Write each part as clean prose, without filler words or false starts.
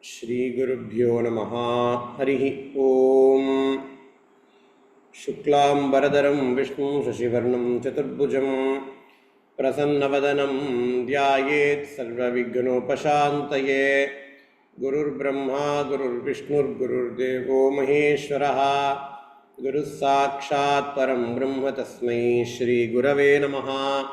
Shri Gurubhyo Namaha Harihi Om Shuklam Baradaram Vishnu Shashivarnam Chaturbhujam Prasannavadanam Dhyayet Sarva Vignopashantaye Gurur Brahma Gurur Vishnur Gurur Devo Maheshwaraha Guru Sakshat Param Brahma Tasmai Shri Gurave Namaha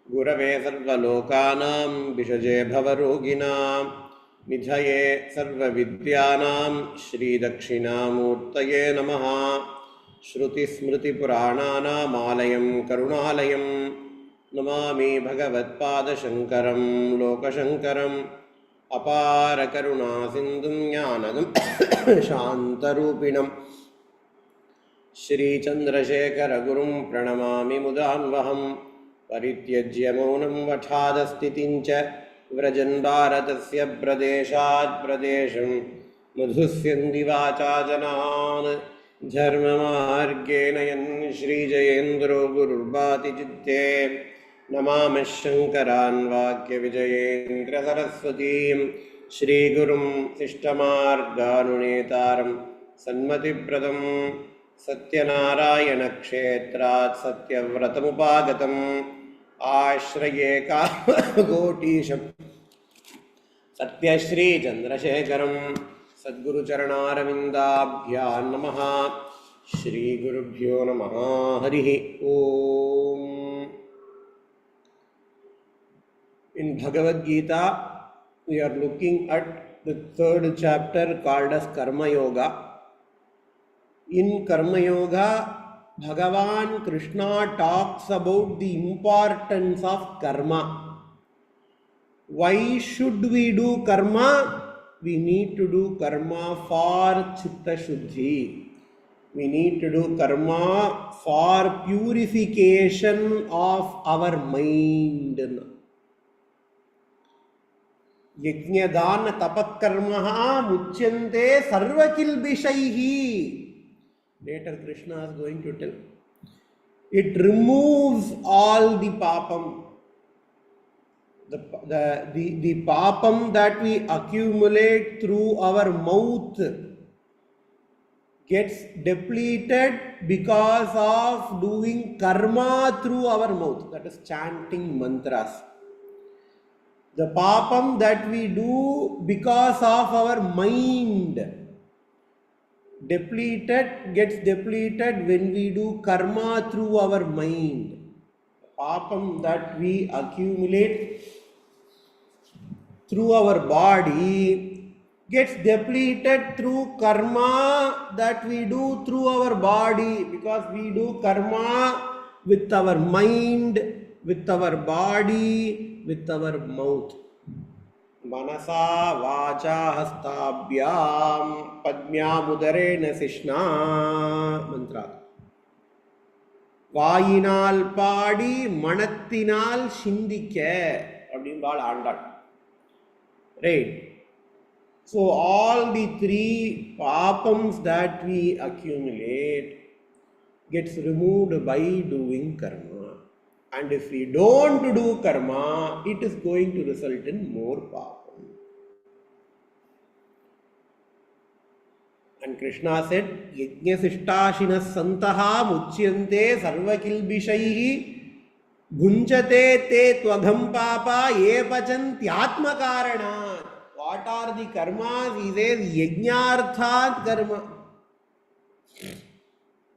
Gurave Sarva Lokanam Vishaje Bhavaroginam Nidhaye Sarva Vidyanam Shri Dakshinamurtaye Namaha Shruti Smriti Purananam Alayam Karunalayam Namami Bhagavad Pada Shankaram Loka Shankaram Apara Karuna Sindhum Jnanadam Shantarupinam Shri Chandrasekhara Gurum Pranamami Mudanvaham Parityajya Maunam Vathadastitincha Vrajan Bharatasya Pradeshat Pradesham Madhusyandi Vacha Janan Dharma Margenayan Shri Jayendro Gururbhati Chitte Namama Shankaran Vakya Vijayendra Saraswatim Shri Gurum Sishtamarganunetaram Sanmati Pradam Satyanarayana Kshetrat Satyavratamupagatam Ashraye Kotisham Satya Shri Chandrasekharam Sadguru Charanaravindaabhyan Namaha Shri Gurubhyo Namaha Harihi Om. In Bhagavad Gita, we are looking at the third chapter called as Karma Yoga. In Karma Yoga, Bhagavan Krishna talks about the importance of karma. Why should we do karma? We need to do karma for Chitta Shuddhi. We need to do karma for purification of our mind. Yajna dana tapakarmaha muchyante sarvakilbishaihi. Later Krishna is going to tell. It removes all the papam. The papam that we accumulate through our mouth gets depleted because of doing karma through our mouth. That is chanting mantras. The papam that we do because of our mind gets depleted when we do karma through our mind. Papam that we accumulate through our body gets depleted through karma that we do through our body, because we do karma with our mind, with our body, with our mouth. Manasa vacha hastabhyam padmyamudarena sishna mantra. Vayinal paadi manathinal shindike அப்படின்பால் Andal. Right. So all the three papams that we accumulate gets removed by doing karma. And if we don't do karma, it is going to result in more papam. And Krishna said, Yajna sistashinas santaha muchyante sarvakilbishaihi gunjate te tvagam papa ye pachantyatma karanat. What are the karmas? He says, yajnarthat karma.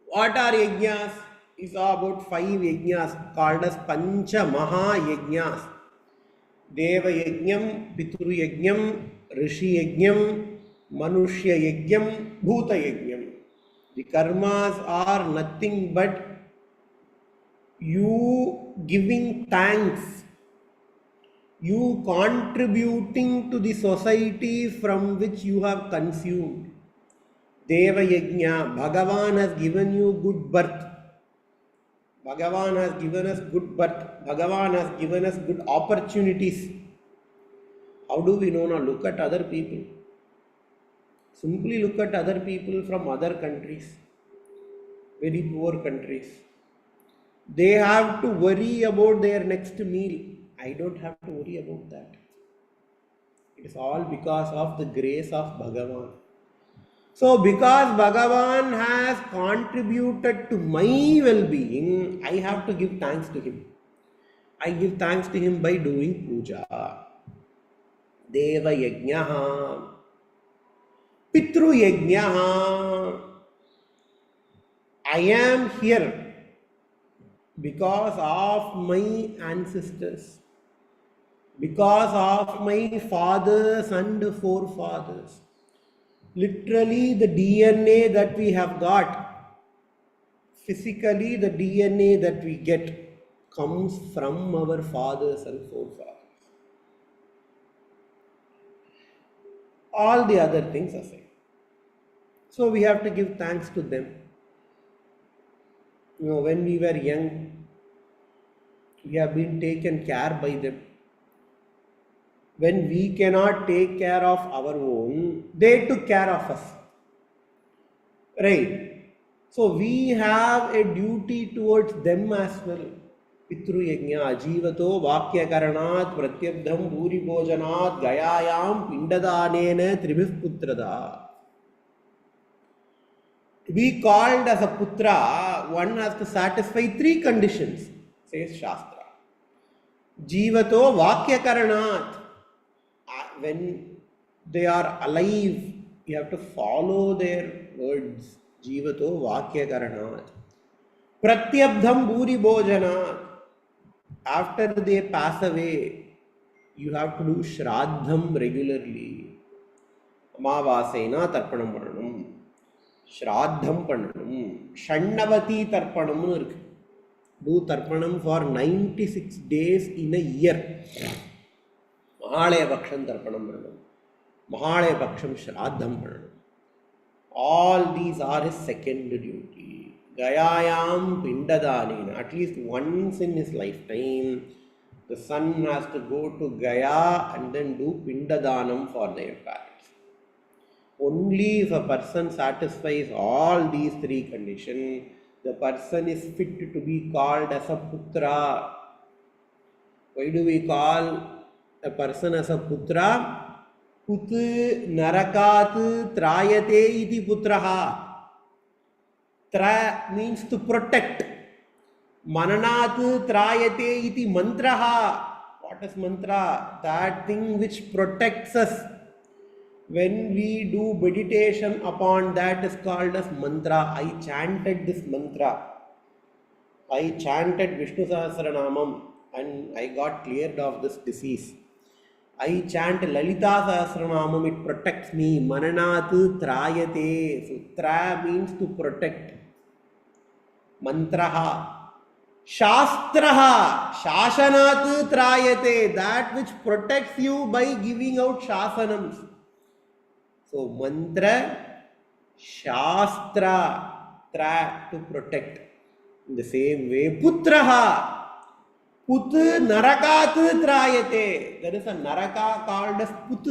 What are yajnas? He saw about 5 yajnas called as Pancha Maha Yajnas. Deva Yajnam, Pitru Yajnam, Rishi Yajnam, Manushya Yajnam, Bhuta Yajnam. The karmas are nothing but you giving thanks, you contributing to the society from which you have consumed. Deva Yajna, Bhagavan has given you good birth. Bhagavan has given us good birth. Bhagavan has given us good opportunities. How do we know now? Look at other people. Simply look at other people from other countries, very poor countries. They have to worry about their next meal. I don't have to worry about that. It is all because of the grace of Bhagavan. So, because Bhagavan has contributed to my well-being, I have to give thanks to him. I give thanks to him by doing puja. Deva yajnaha, Pitru yajnaha. I am here because of my ancestors, because of my fathers and forefathers. Literally, the DNA that we have got, physically, the DNA that we get comes from our fathers and forefathers. All the other things aside. So, we have to give thanks to them. When we were young, we have been taken care by them. When we cannot take care of our own, they took care of us. Right? So we have a duty towards them as well. Pitru yajna ajivato vakya karanat pratyabdham bhuri bhojanat gayayam pindadanena tribhif putrada. To be called as a putra, one has to satisfy 3 conditions, says Shastra. Jivato vakya karanat. When they are alive, you have to follow their words. Jivato vakya karanat. Pratyabdham bhuri bhojanat. After they pass away, you have to do shraddham regularly. Amavasena tarpanam pananam. Shraddham pananam. Shannavati tarpanam irukku. Do tarpanam for 96 days in a year. Mahalaya Paksham tarpanam pananam. Mahalaya Paksham shraddham pananam. All these are his second duty. Gayayam pindadanena. At least once in his lifetime, the son has to go to Gaya and then do pindadanam for their parents. Only if a person satisfies all these 3 conditions, the person is fit to be called as a putra. Why do we call a person as a putra? Put narakat trayate iti putraha. Tra means to protect. Mananat trayate iti mantraha. What is mantra? That thing which protects us. When we do meditation upon that is called as mantra. I chanted this mantra. I chanted Vishnu Sahasranamam and I got cleared of this disease. I chant Lalita Sahasranamam, it protects me. Mananat trayate. So tra means to protect. Mantraha. Shastraha. Shashanat trayate. That which protects you by giving out shasanams. So mantra, shastra, tra to protect. In the same way, putraha. Put narakat trayate. There is a naraka called as put.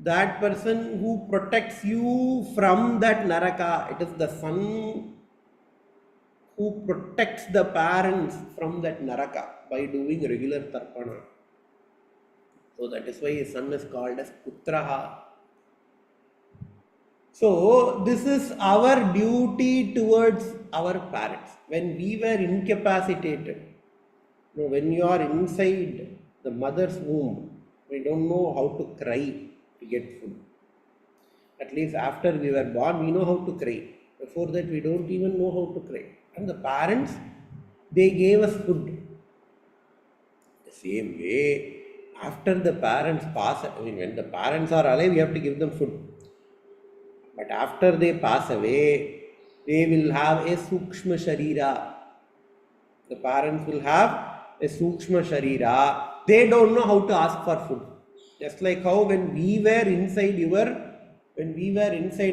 That person who protects you from that naraka. It is the son who protects the parents from that naraka by doing regular tarpana. So that is why his son is called as putraha. So this is our duty towards our parents. When we were incapacitated, when you are inside the mother's womb, we don't know how to cry to get food. At least after we were born, we know how to cry. Before that, we don't even know how to cry. And the parents, they gave us food. The same way, after the parents pass, when the parents are alive, we have to give them food. But after they pass away, they will have a sukshma sharira. The parents will have a sukshma sharira. They don't know how to ask for food. Just like how when we were inside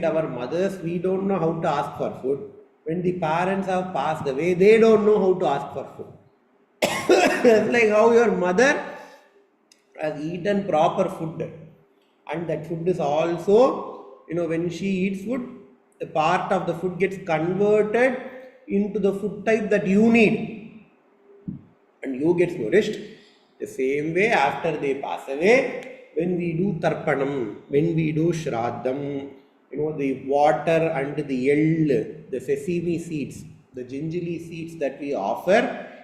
our mothers, we don't know how to ask for food. When the parents have passed away, they don't know how to ask for food. Just like how your mother has eaten proper food, and that food is also, when she eats food, the part of the food gets converted into the food type that you need, and you get nourished. The same way, after they pass away, when we do tarpanam, when we do shraddam, the water and the the sesame seeds, the gingerly seeds that we offer,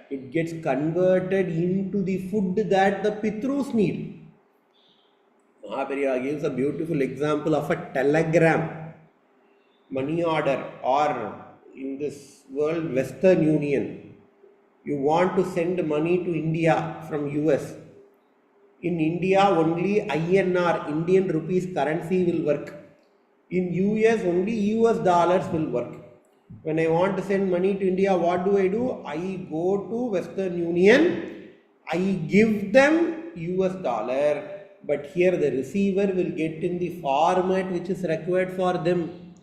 it gets converted into the food that the Pitrus need. Mahaperiyar gives a beautiful example of a telegram, money order, or in this world, Western Union. You want to send money to India from US. In India, only INR, Indian rupees currency will work. In US, only US dollars will work. When I want to send money to India, what do? I go to Western Union, I give them US dollar, but here the receiver will get in the format which is required for them.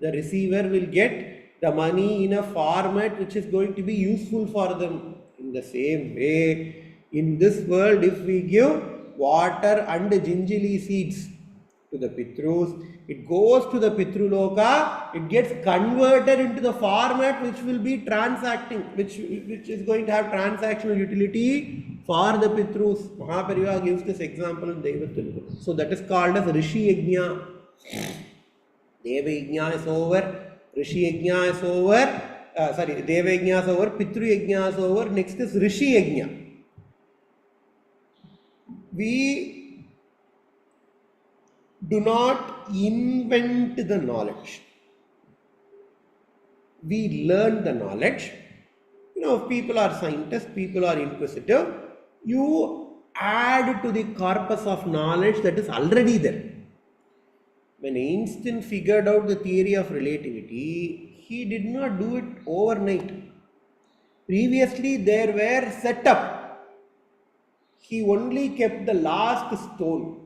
The receiver will get the money in a format which is going to be useful for them. In the same way, in this world, if we give water and gingerly seeds to the Pitrus, it goes to the Pitruloka, it gets converted into the format which will be transacting, which is going to have transactional utility for the Pitrus. Mahaperiyar gives this example in Devatil. So that is called as Rishi Yajna. Deva Yajna is over, Rishi Yajna is over, Deva Yajna is over, Pitru Yajna is over, next is Rishi Yajna. We do not invent the knowledge. We learn the knowledge. If people are scientists, people are inquisitive, you add to the corpus of knowledge that is already there. When Einstein figured out the theory of relativity, he did not do it overnight. Previously, there were set up. He only kept the last stone.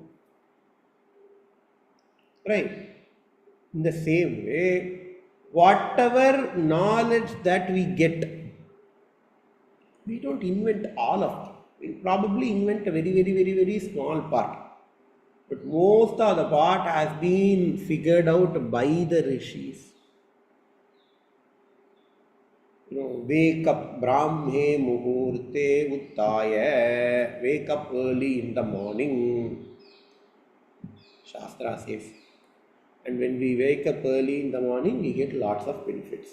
Right? In the same way, whatever knowledge that we get, we don't invent all of it. We probably invent a very small part. But most of the part has been figured out by the rishis. Wake up, Brahme Muhurte Uttaya. Wake up early in the morning. Shastra says. And when we wake up early in the morning, we get lots of benefits.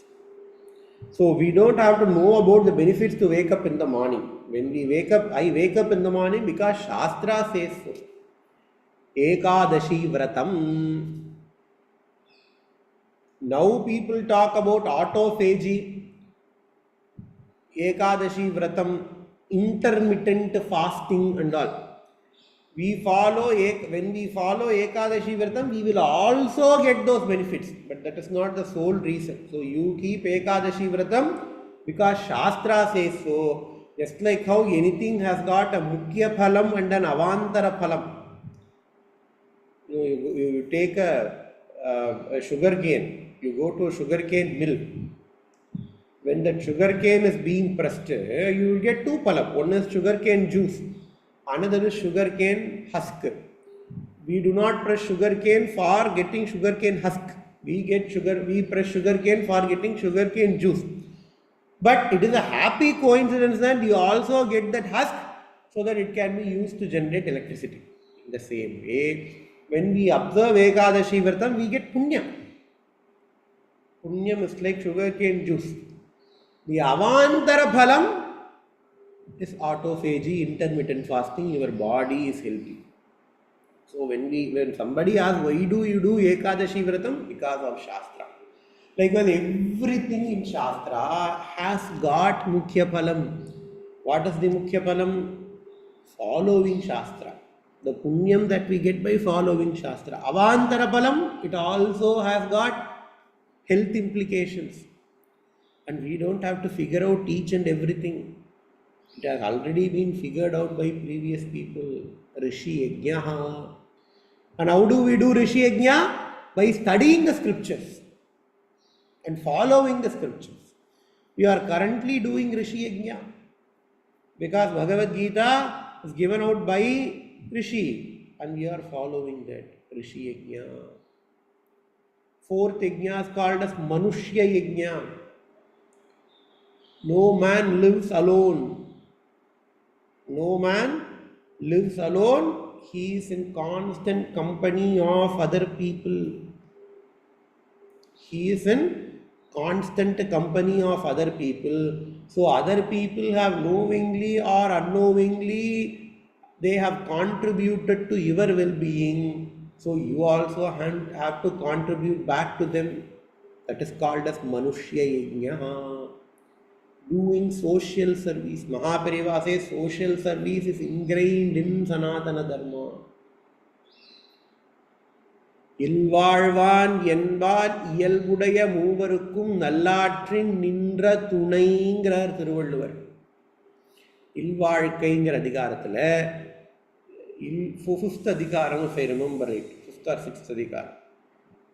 So we don't have to know about the benefits to wake up in the morning. When we wake up, I wake up in the morning because Shastra says so. Ekadashi Vratam. Now people talk about autophagy, Ekadashi Vratam, intermittent fasting and all. When we follow Ekadashi Vratam, we will also get those benefits. But that is not the sole reason. So you keep Ekadashi Vratam because Shastra says so. Just like how anything has got a Mukhya Phalam and an Avantara Phalam. You take a sugar cane, you go to a sugar cane mill. When that sugar cane is being pressed, you will get two phalam. One is sugar cane juice, another is sugar cane husk. We do not press sugar cane for getting sugar cane husk. We press sugar cane for getting sugar cane juice. But it is a happy coincidence that you also get that husk so that it can be used to generate electricity. In the same way, when we observe Ekadashi Vratam, we get Punyam. Punyam is like sugarcane juice. The Avantara Phalam is autophagy, intermittent fasting, your body is healthy. So when somebody asks, why do you do Ekadashi Vratam? Because of Shastra. Likewise, everything in Shastra has got Mukhya Phalam. What is the Mukhya Phalam? Following Shastra. The punyam that we get by following Shastra. Avantara Phalam, it also has got health implications. And we don't have to figure out each and everything. It has already been figured out by previous people. Rishi Yajna. And how do we do Rishi Yajna? By studying the scriptures and following the scriptures. We are currently doing Rishi Yajna because Bhagavad Gita is given out by Rishi and we are following that Rishi Yajna. Fourth Yajna is called as Manushya Yajna. No man lives alone. No man lives alone, he is in constant company of other people. He is in constant company of other people. So other people have knowingly or unknowingly, they have contributed to your well-being. So you also have to contribute back to them. That is called as Manushya Yajna. Doing social service. Mahapareva says social service is ingrained in Sanatana Dharma. இல்வாழ்வான் என்பார் இயல்புடைய மூவருக்கும் நல்லாற்றின் நின்ற துணைங்கிறார் திருவள்ளுவர். இல்வாழ்க்கைங்கிற அதிகாரத்தில் fifth அதிகாரம், if I remember right, fifth or sixth அதிகாரம்.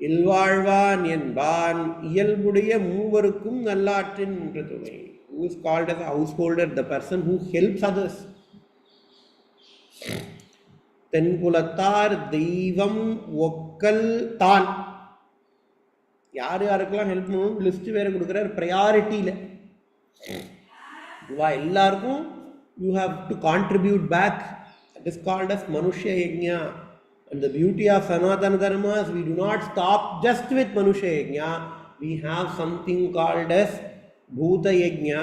இல்வாழ்வான் என்பான் இயல்புடைய மூவருக்கும் நல்லாற்றின் நின்ற துணை. Who is called as a householder? The person who helps others. தென்புலத்தார் தெய்வம் ஒக்கல் தான். யார் யாருக்கெல்லாம் ஹெல்ப் பண்ணணும் லிஸ்ட் வேற கொடுக்குறார் ப்ரையாரிட்டியில். இவா எல்லாருக்கும் you have to contribute back. That is called as மனுஷ்ய யஜ்ஞா. And the beauty of Sanatana Dharma is we do not stop just with Manusha Yajna. We have something called as Bhuta Yajna,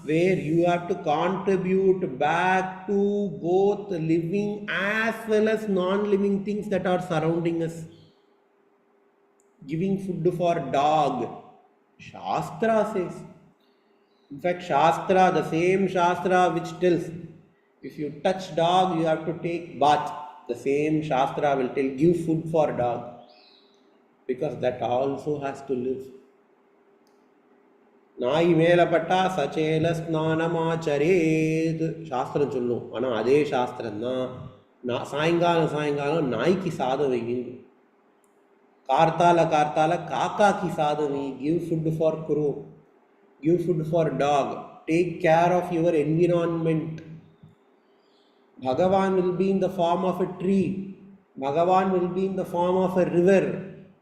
where you have to contribute back to both living as well as non-living things that are surrounding us. Giving food for dog, Shastra says. In fact, Shastra, the same Shastra which tells if you touch dog you have to take bath, the same Shastra will tell give food for dog, because that also has to live. நாய் மேலப்பட்டா சச்சேல ஸ்நானமாச்சரேத் சாஸ்திரம் சொல்லும். ஆனால் அதே சாஸ்திரம்தான் சாயங்காலம் நாய்க்கு சாதம் வைங்க, கார்த்தால காக்காக்கு சாதம் வை. Give food for crow, give food for dog, take care of your environment. Bhagavan will be in the form of a tree. Bhagavan will be in the form of a river.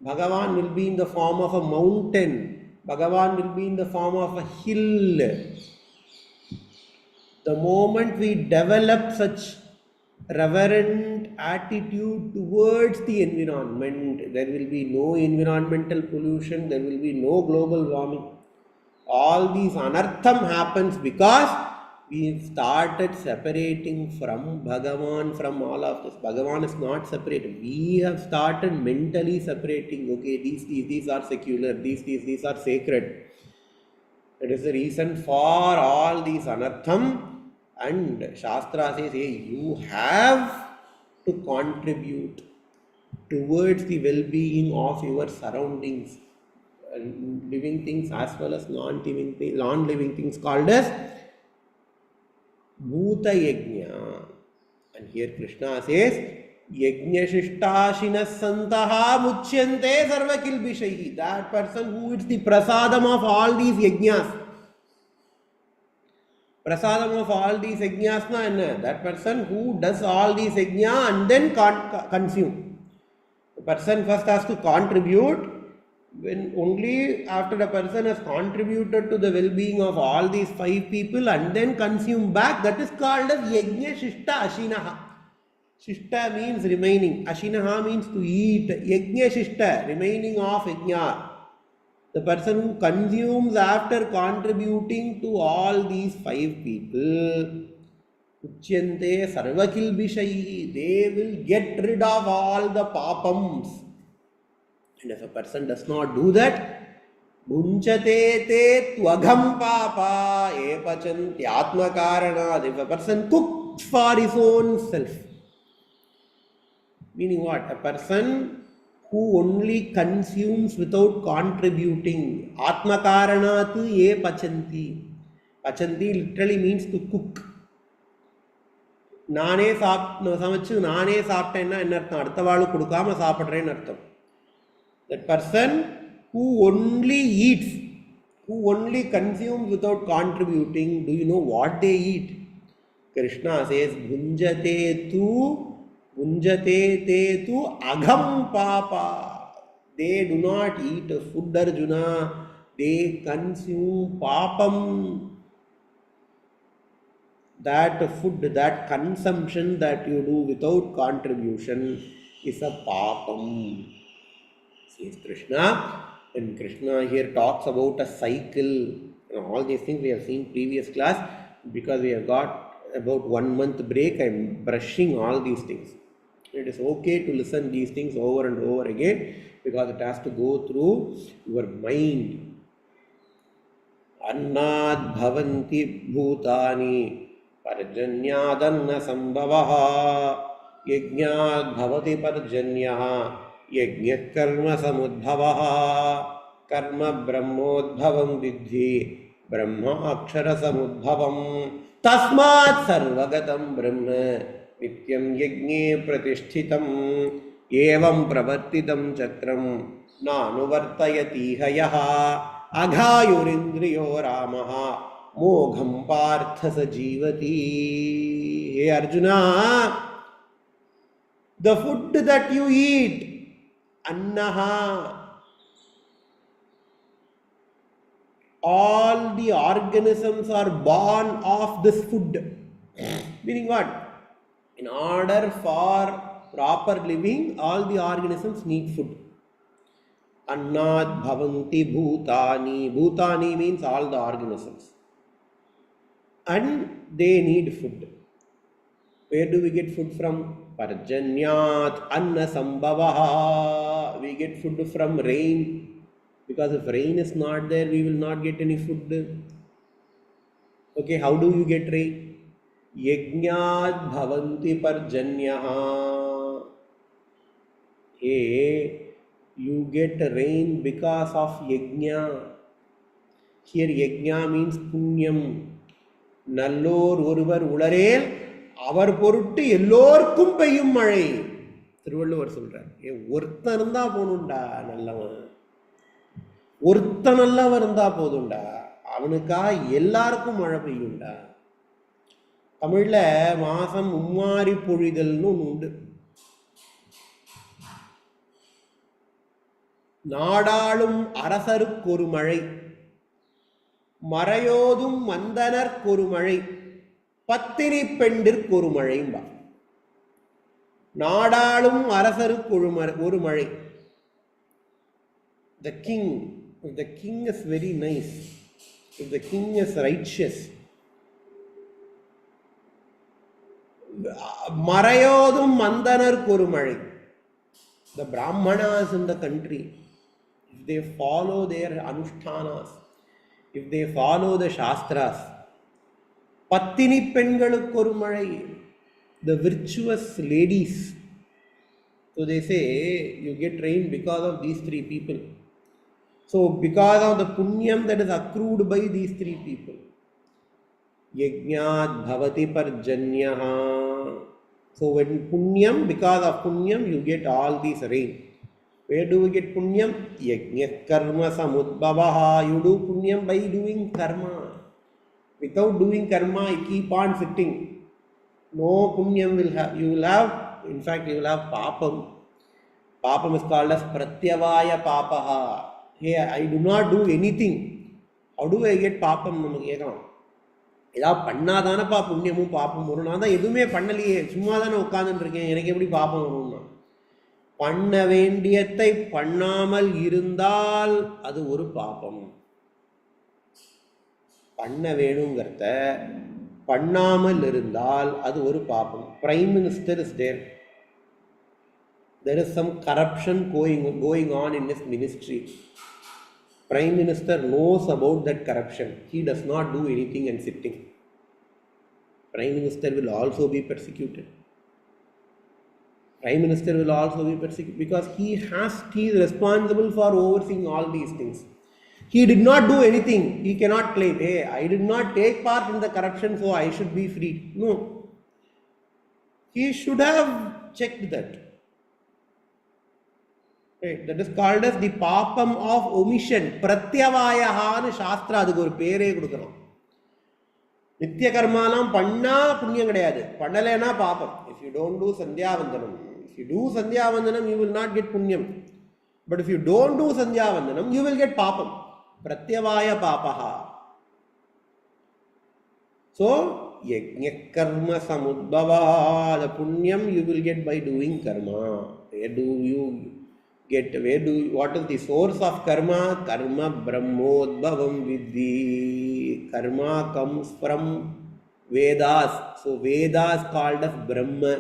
Bhagavan will be in the form of a mountain. Bhagavan will be in the form of a hill. The moment we develop such reverent attitude towards the environment, there will be no environmental pollution, there will be no global warming. All these anartham happens because we started separating from Bhagavan, from all of this. Bhagavan is not separated. We have started mentally separating. Okay, these are secular, these are sacred. That is the reason for all these anartham. And Shastra says, hey, you have to contribute towards the well-being of your surroundings, living things as well as non-living things, called as Bhuta Yajna. And here Krishna says, Yajna Shishtashinas Santaha Muchyante Sarvakilbishaihi. That person who eats the prasadam of all these yajnas. Prasadam of all these yajnas na enna? That person who does all these yajna and then consume. The person first has to contribute. When only after a person has contributed to the well-being of all these 5 people and then consume back, that is called as Yajna Shishta Ashinaha. Shishta means remaining, Ashinaha means to eat. Yajna Shishta, remaining of Yajna. The person who consumes after contributing to all these 5 people, Uchyante Sarvakilbishaihi, they will get rid of all the papams. And if a person does not do that, Bunchate te tvagam papa epachanti atmakaranad. If a person cooks for his own self, meaning what? A person who only consumes without contributing. Atmakaranat epachanti. Pachanti literally means to cook. நானே சமைச்சு நானே சாப்பிட்டேன்னா என்ன அர்த்தம்? அடுத்தவாளு கொடுக்காம சாப்பிட்றேன்னு அர்த்தம். That person who only eats, who only consumes without contributing, do you know what they eat? Krishna says, Bhunjate te tu agham papa. They do not eat food, Arjuna. They consume papam. that food, that consumption that you do without contribution is a papam, says Krishna. And Krishna here talks about a cycle. All these things we have seen previous class. Because we have got about 1 month break, I am brushing all these things. It is okay to listen these things over and over again because it has to go through your mind. Annad bhavanti bhutani parjanyadanna sambhavaha yajnad bhavati parjanyaha yajnat karma samudbhavaha karma brahmodbhavam vidhi brahma akshara samudbhavam tasmat sarvagatam brahma nityam yajne pratishthitam evam pravartitam chakram nanuvartayati hayaha aghayurindriyo ramaha mogham partha sajivati. Hey Arjuna, the food that you eat, annaha, all the organisms are born of this food. Meaning what? In order for proper living, all the organisms need food. Annad bhavanti bhutani. Bhutani means all the organisms. And they need food. Where do we get food from? Parjanyat anna sambhavaha. We get food from rain. Because if rain is not there, we will not get any food. Okay, how do you get rain? Yajnat bhavanti parjanyaha. Hey, you get rain because of yajna. Here yajna means punyam. Nallor oruvar ularel avar poruttu ellorkum peyyum mazhai. Thiruvalluvar solrar. ஒருத்தன் இருந்தா போணும்டா நல்லவன். ஒருத்தன் நல்லவன் இருந்தா போதும்டா. அவனுக்கா எல்லாருக்கும் மழை பெய்யும்டா. தமிழ்ல மாசம் மும்மாரி பொழிதல்னு ஒன்று உண்டு. நாடாளும் அரசருக்கொரு மழை, மறையோதும் மந்தனர்க்கொரு மழை, பத்தினி பெண்டிற்கொரு மழைம்பா. நாடாளும் அரசருக்கு ஒரு மழை. The king, if the king is very nice, if the king is righteous, மறையோதும் மந்தனர்க்கு ஒரு மழை. The Brahmanas in the country, if they follow their anushtanas, if they follow the shastras, பத்தினி பெண்களுக்கு ஒரு மழை, the virtuous ladies. So they say you get rain because of these three people. So because of the punyam that is accrued by these three people, yajnat bhavati parjanyaha. So when punyam, because of punyam you get all these rain. Where do we get punyam? Yajnat karma samudbhavaha. You do punyam by doing karma. Without doing karma, you keep on sitting. No punyam will have. You will have, in fact, you will have papam. Papam is called as pratyavaya papaha. Hey, I do not do anything. How do I get papam? நமக்கு கேட்கலாம். ஏதாவது பண்ணாதானப்பா புண்ணியமும் பாப்பம் வரும். நான் தான் எதுவுமே பண்ணலையே, சும்மா தானே உட்காந்துட்டு இருக்கேன், எனக்கு எப்படி பாப்பம் வரும்னா? பண்ண வேண்டியதை பண்ணாமல் இருந்தால் அது ஒரு பாப்பம். பண்ண வேணுங்கிறத பண்ணாமல் இருந்தால் அது ஒரு பாப்பம். Prime Minister is there. There is some corruption going on in his ministry. Prime Minister knows about that corruption. He does not do anything and sitting. Prime Minister will also be persecuted. Prime Minister will also be persecuted because he is responsible for overseeing all these things. He did not do anything. He cannot claim, hey, I did not take part in the corruption, so I should be free. No. He should have checked that. Right. That is called as the papam of omission. Pratyavayaha shastra adukku oru pere kudukurom. Nitya karmalam panna punyam kediyadu. Pannalena papam. If you don't do sandhya vandanam, if you do sandhya vandanam, you will not get punyam. But if you don't do sandhya vandanam, you will get papam. Pratyavaya papaha. So yajna karma samudbhava. The punyam you will get by doing karma. Where do you get, what is the source of karma? Karma brahmodbhavam vidhi. Karma comes from Vedas. So Vedas called as Brahma.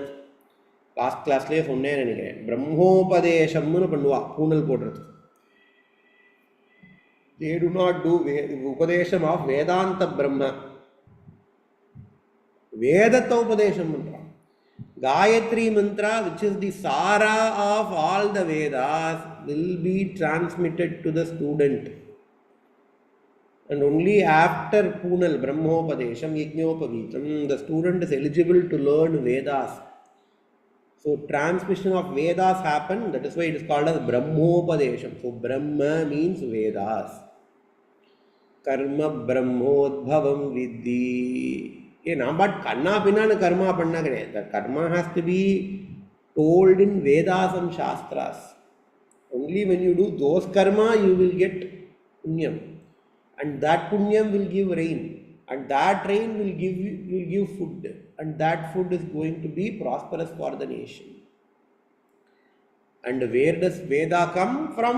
Last classலயே சொன்னேன்னு நினைக்கிறேன். பிரம்மோபதேசம்னு பண்ணுவா பூனல் போடுறது. They do not do upadesham of Vedanta Brahma. Vedata upadesham mantra. Gayatri mantra, which is the sara of all the Vedas, will be transmitted to the student. And only after Punal, Brahmopadesham, Yajnopavitam, the student is eligible to learn Vedas. So transmission of Vedas happen, that is why it is called as Brahmopadesham. So Brahma means Vedas. Karma Brahmodbhavam Vidhi. But Karma Pinana Karma Panna. The Karma has to be told in Vedas and Shastras. Only when you do those karma, you will get punyam. And that punyam will give rain. And that rain will give food. And that food is going to be prosperous for the nation. And where does Veda come from?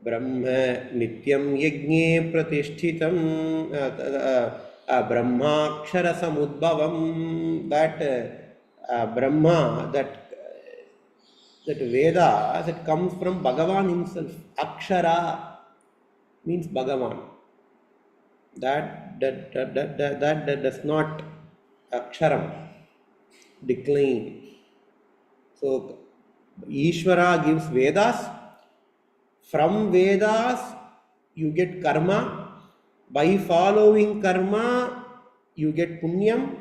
Brahma Nityam Yajne Pratishtitam Brahmakshara Samudbhavam. That Brahma, that Veda, that comes from Bhagavan himself. Akshara means Bhagavan. That does not Aksharam decline. So Ishvara gives Vedas. From Vedas you get karma. By following karma you get punyam.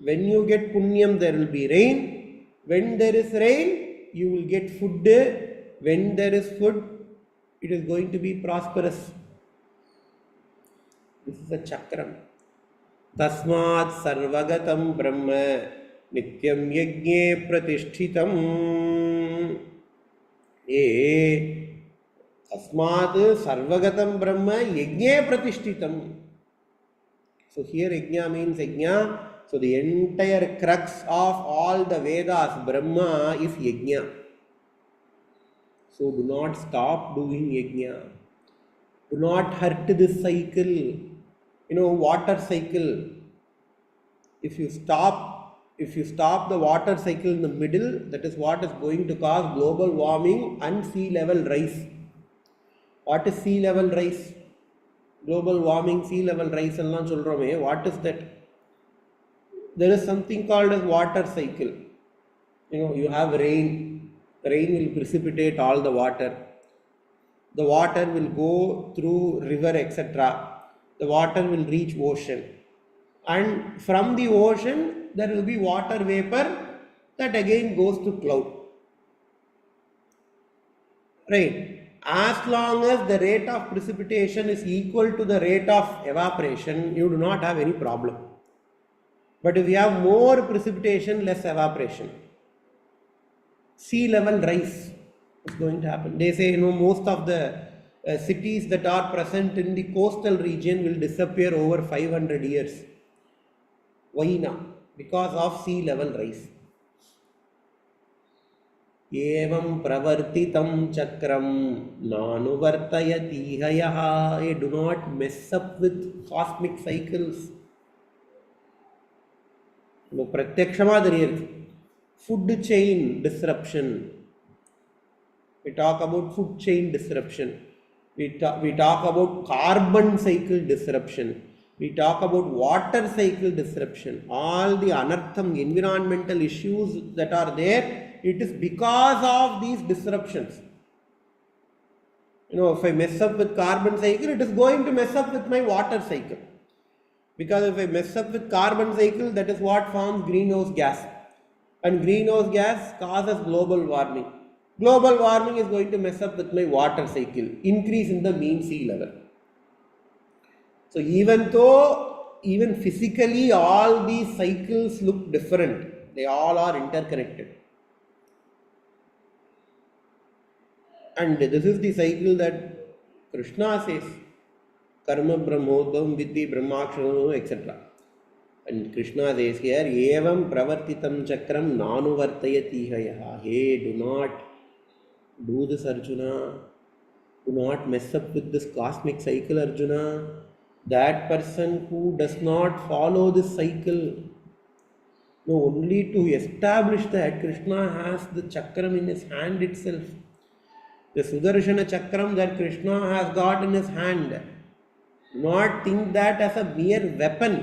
When you get punyam there will be rain. When there is rain you will get food. When there is food it is going to be prosperous. This is a chakram. Tasmat sarvagatam brahma nityam yajne pratishtitam. Tasmat sarvagatam brahma yajne pratishtitam. So here yajna means yajna. So the entire crux of all the Vedas, Brahma, is yajna. So do not stop doing yajna. Do not hurt this cycle. Water cycle. If you stop the water cycle in the middle, that is what is going to cause global warming and sea level rise. What is sea level rise? Global warming, sea level rise, what is that? There is something called as water cycle. You have rain. The rain will precipitate all the water. The water will go through river, etc. The water will reach ocean. And from the ocean, there will be water vapor that again goes to cloud. Right? As long as the rate of precipitation is equal to the rate of evaporation, you do not have any problem. But if you have more precipitation, less evaporation, sea level rise is going to happen. They say, most of the cities that are present in the coastal region will disappear over 500 years. Why now? Because of sea level rise. Evam pravartitam chakram nanuvartayati hayaha. Do not mess up with cosmic cycles. Pratyakshama theriyadhu. Food chain disruption. We talk about food chain disruption. We talk about carbon cycle disruption. We talk about water cycle disruption. All the anartham, environmental issues that are there, it is because of these disruptions. If I mess up with carbon cycle, it is going to mess up with my water cycle. Because if I mess up with carbon cycle, that is what forms greenhouse gas. And greenhouse gas causes global warming. Global warming is going to mess up with my water cycle, increase in the mean sea level. So even physically all these cycles look different, they all are interconnected. And this is the cycle that Krishna says, Karma Brahmodam Vidhi Brahmaksharam, etc. And Krishna says here, Evam pravartitam chakram nanuvartayatiha. Hey, do not do this, Arjuna. Do not mess up with this cosmic cycle, Arjuna. That person who does not follow this cycle, no, only to establish that Krishna has the chakram in his hand itself. The Sudarshana chakram that Krishna has got in his hand. Do not think that as a mere weapon.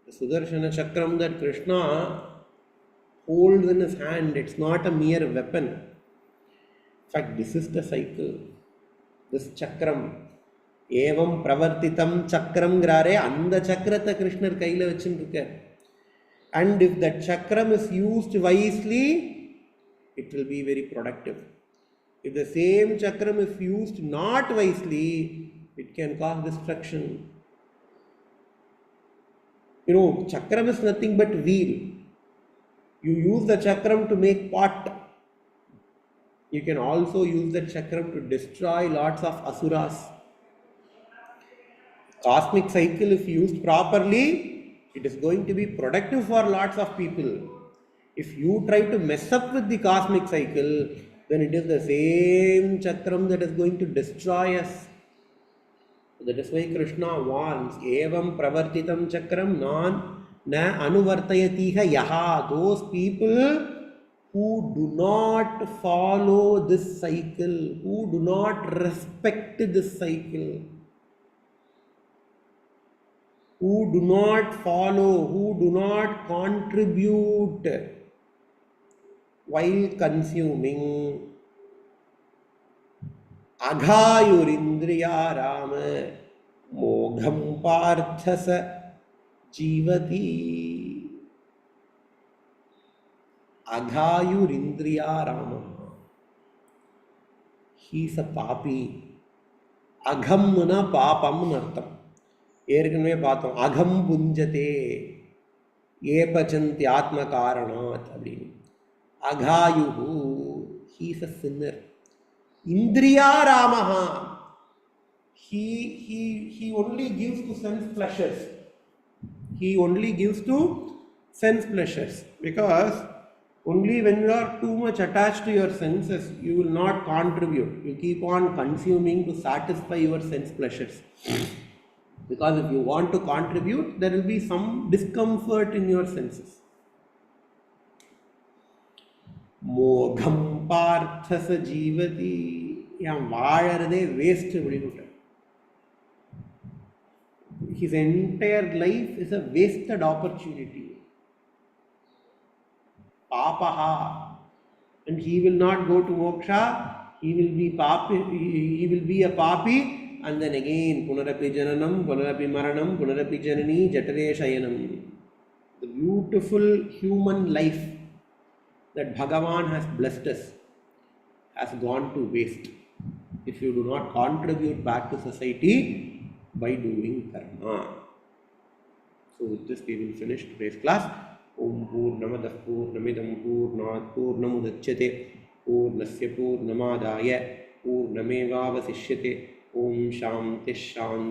The Sudarshana chakram that Krishna holds in his hand, it's not a mere weapon. In fact, this is the cycle. This chakram. Evam pravartitam chakram grare, andha chakrata Krishna kaila vachindukar. And if that chakram is used wisely, it will be very productive. If the same chakram is used not wisely, it can cause destruction. You know, chakram is nothing but wheel. You use the chakram to make pot. You can also use the chakram to destroy lots of asuras. Cosmic cycle, if used properly, it is going to be productive for lots of people. If you try to mess up with the cosmic cycle, then it is the same chakram that is going to destroy us. That is why Krishna warns, Evam pravartitam chakram na anuvartayatiha yaha. Those people who do not follow this cycle, who do not respect this cycle, who do not follow, who do not contribute while consuming. Aghayurindriya Rama Mogham Parthasa Jivati. Aghayurindriya Rama. He is a papi. Aghamna papam nartam. ஏற்கனவே பார்த்தோம் அகம் புஞ்சதே ஏபச்சந்தி ஆத்ம காரணாத் அப்படின்னு. அகாயுஹு, he is a sinner. இந்திரியா ராமஹா, he only gives to sense pleasures. He only gives to sense pleasures, because only when you are too much attached to your senses, you will not contribute. You keep on consuming to satisfy your sense pleasures. Because if you want to contribute, there will be some discomfort in your senses. Mogham parthasa jivati. Waste. His entire life is a wasted opportunity. Papaha. And he will not go to moksha. He will be a papi. And then again, punarapi jananam, punarapi maranam, punarapi janani, jatare shayanam. The beautiful human life that Bhagavan has blessed us has gone to waste if you do not contribute back to society by doing karma. So with this we will finish today's class. Om Purnamadah Purnamidam Purnat Purnamudachyate Purnasya Purnamadaya Purnamevavasishyate. Om Shanti Shanti.